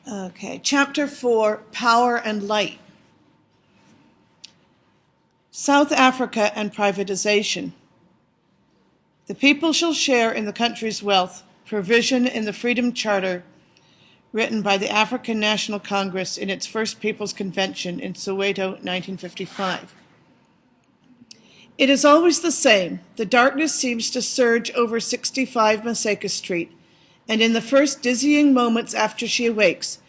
Okay, Chapter 4, Power and Light. South Africa and Privatization. The people shall share in the country's wealth, provision in the Freedom Charter, written by the African National Congress in its first People's Convention in Soweto, 1955. It is always the same. The darkness seems to surge over 65 Maseka Street, and in the first dizzying moments after she awakes,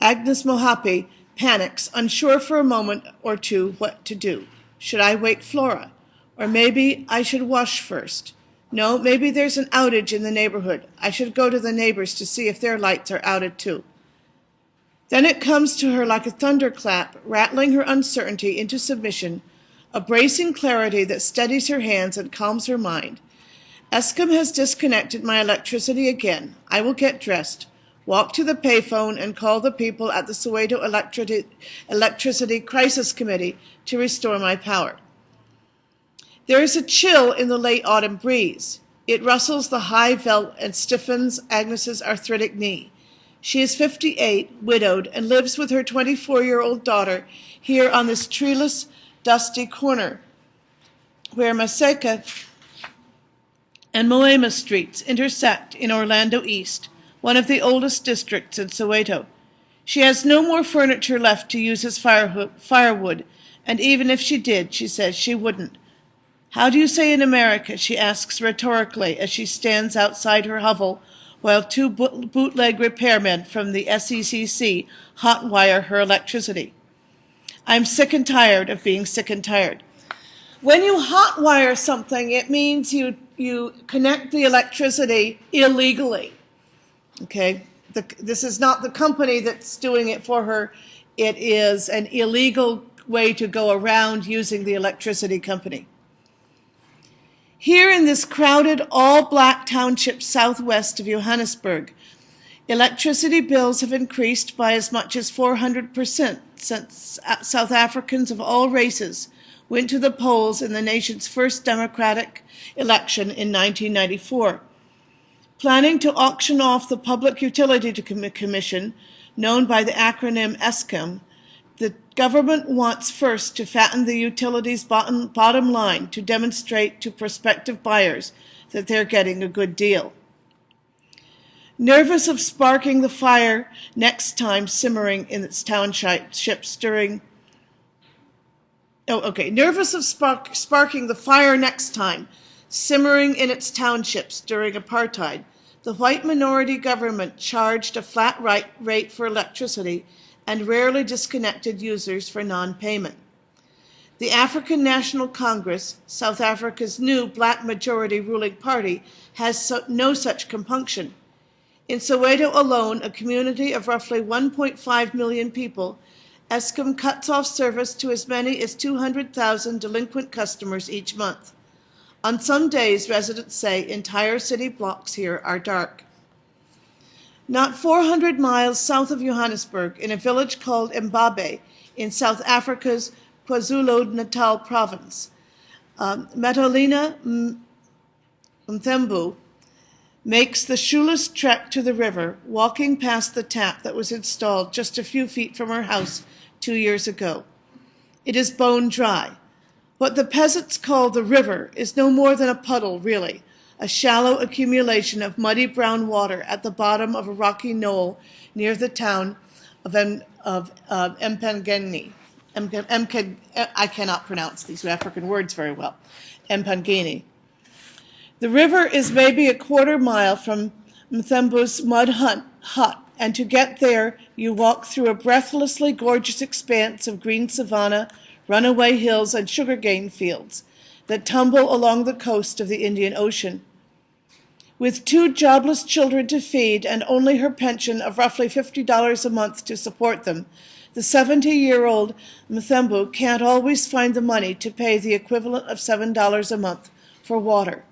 Agnes Mohapi panics, unsure for a moment or two what to do. Should I wake Flora? Or maybe I should wash first. No, maybe there's an outage in the neighborhood. I should go to the neighbors to see if their lights are outed too. Then it comes to her like a thunderclap, rattling her uncertainty into submission, a bracing clarity that steadies her hands and calms her mind. Eskom has disconnected my electricity again. I will get dressed, walk to the payphone, and call the people at the Soweto Electricity Crisis Committee to restore my power. There is a chill in the late autumn breeze. It rustles the high veldt and stiffens Agnes's arthritic knee. She is 58, widowed, and lives with her 24-year-old daughter here on this treeless, dusty corner where Maseka and Moema Streets intersect in Orlando East, one of the oldest districts in Soweto. She has no more furniture left to use as firewood, and even if she did, she says she wouldn't. How do you say in America? She asks rhetorically as she stands outside her hovel while two bootleg repairmen from the SECC hotwire her electricity. I'm sick and tired of being sick and tired. When you hotwire something, it means you connect the electricity illegally. Okay? This is not the company that's doing it for her. It is an illegal way to go around using the electricity company. Here in this crowded, all-black township southwest of Johannesburg, electricity bills have increased by as much as 400% since South Africans of all races went to the polls in the nation's first democratic election in 1994. Planning to auction off the Public Utility Commission, known by the acronym Eskom, the government wants first to fatten the utilities' bottom line to demonstrate to prospective buyers that they're getting a good deal. Nervous of sparking the fire next time simmering in its townships during... Nervous of sparking the fire next time simmering in its townships during apartheid, the white minority government charged a flat rate for electricity and rarely disconnected users for non-payment. The African National Congress, South Africa's new black majority ruling party, has no such compunction. In Soweto alone, a community of roughly 1.5 million people, Eskom cuts off service to as many as 200,000 delinquent customers each month. On some days, residents say entire city blocks here are dark. Not 400 miles south of Johannesburg, in a village called Mbabe in South Africa's KwaZulu-Natal province, Matolina Mthembu makes the shoeless trek to the river, walking past the tap that was installed just a few feet from her house 2 years ago. It is bone dry. What the peasants call the river is no more than a puddle, really, a shallow accumulation of muddy brown water at the bottom of a rocky knoll near the town of Empangeni. I cannot pronounce these African words very well. Empangeni. The river is maybe a quarter mile from Mthembu's mud hut, and to get there you walk through a breathlessly gorgeous expanse of green savanna, runaway hills, and sugarcane fields that tumble along the coast of the Indian Ocean. With 2 jobless children to feed and only her pension of roughly $50 a month to support them, the 70-year-old Mthembu can't always find the money to pay the equivalent of $7 a month for water.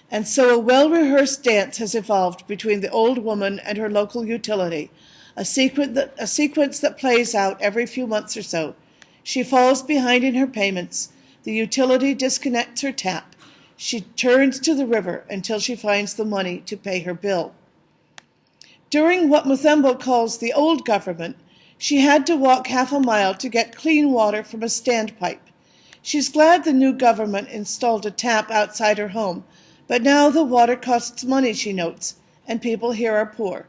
And so a well-rehearsed dance has evolved between the old woman and her local utility, a sequence that plays out every few months or so. She falls behind in her payments. The utility disconnects her tap. She turns to the river until she finds the money to pay her bill. During what Muthembo calls the old government, she had to walk half a mile to get clean water from a standpipe. She's glad the new government installed a tap outside her home, but now the water costs money, she notes, and people here are poor.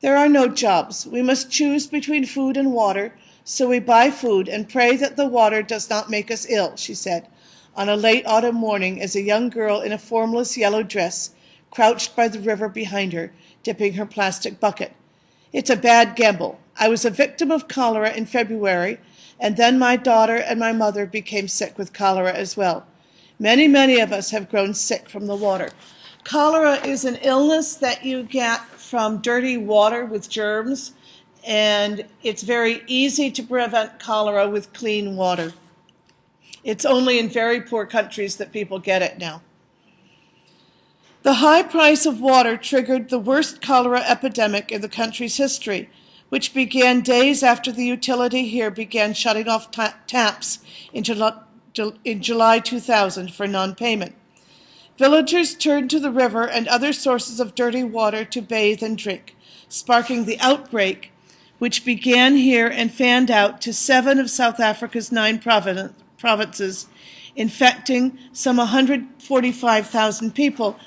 There are no jobs. We must choose between food and water, so we buy food and pray that the water does not make us ill, she said, on a late autumn morning as a young girl in a formless yellow dress crouched by the river behind her, dipping her plastic bucket. It's a bad gamble. I was a victim of cholera in February, and then my daughter and my mother became sick with cholera as well. Many of us have grown sick from the water. Cholera is an illness that you get from dirty water with germs, and it's very easy to prevent cholera with clean water. It's only in very poor countries that people get it now. The high price of water triggered the worst cholera epidemic in the country's history, which began days after the utility here began shutting off taps in July 2000 for non-payment. Villagers turned to the river and other sources of dirty water to bathe and drink, sparking the outbreak, which began here and fanned out to 7 of South Africa's 9 provinces, infecting some 145,000 people,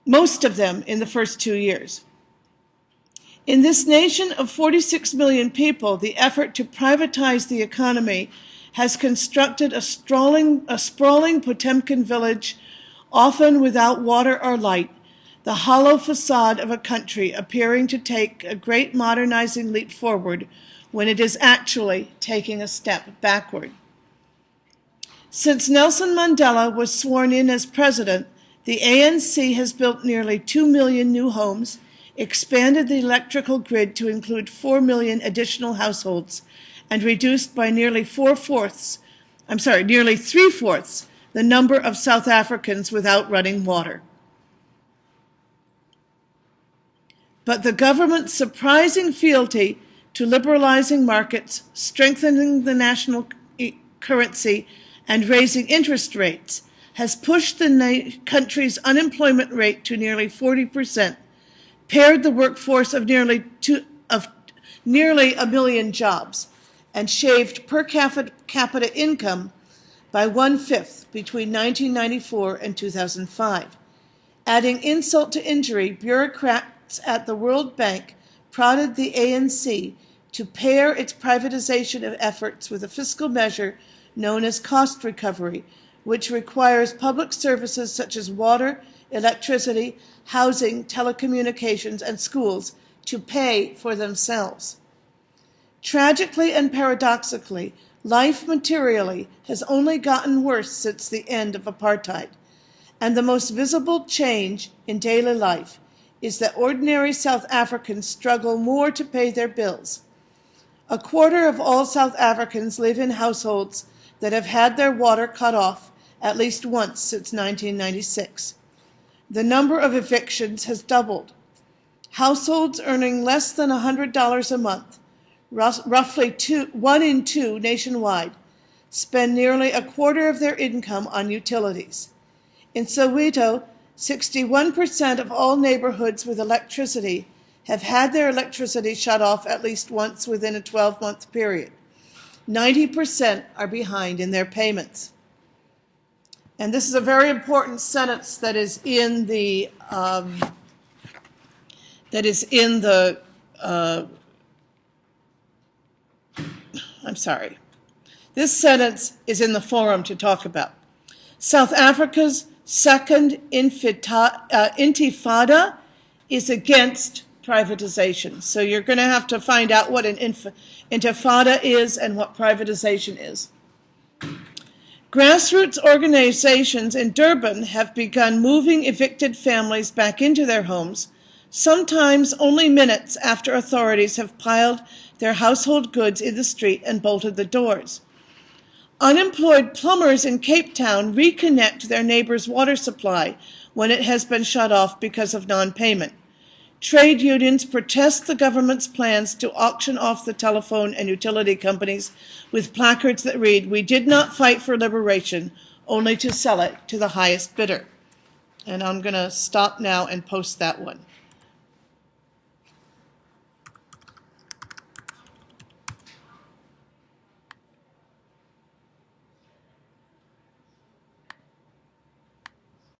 most of them in the first 2 years. In this nation of 46 million people, the effort to privatize the economy has constructed a sprawling Potemkin village, often without water or light, the hollow facade of a country appearing to take a great modernizing leap forward when it is actually taking a step backward. Since Nelson Mandela was sworn in as president, the ANC has built nearly 2 million new homes, expanded the electrical grid to include 4 million additional households, and reduced by nearly three-fourths the number of South Africans without running water. But the government's surprising fealty to liberalizing markets, strengthening the national currency, and raising interest rates has pushed the country's unemployment rate to nearly 40%, pared the workforce of nearly a million jobs, and shaved per capita income by 1/5 between 1994 and 2005. Adding insult to injury, bureaucrats at the World Bank prodded the ANC to pair its privatization of efforts with a fiscal measure known as cost recovery, which requires public services such as water, electricity, housing, telecommunications, and schools to pay for themselves. Tragically and paradoxically, life materially has only gotten worse since the end of apartheid, and the most visible change in daily life is that ordinary South Africans struggle more to pay their bills. 1/4 of all South Africans live in households that have had their water cut off at least once since 1996. The number of evictions has doubled. Households earning less than $100 a month, roughly 1 in 2 nationwide, spend nearly 1/4 of their income on utilities. In Soweto, 61% of all neighborhoods with electricity have had their electricity shut off at least once within a 12-month period. 90% are behind in their payments. And this is a very important sentence that is in the This sentence is in the forum to talk about. South Africa's second intifada is against privatization. So you're going to have to find out what an intifada is and what privatization is. Grassroots organizations in Durban have begun moving evicted families back into their homes, sometimes only minutes after authorities have piled their household goods in the street and bolted the doors. Unemployed plumbers in Cape Town reconnect their neighbor's water supply when it has been shut off because of non-payment. Trade unions protest the government's plans to auction off the telephone and utility companies with placards that read, "We did not fight for liberation, only to sell it to the highest bidder." And I'm going to stop now and post that one.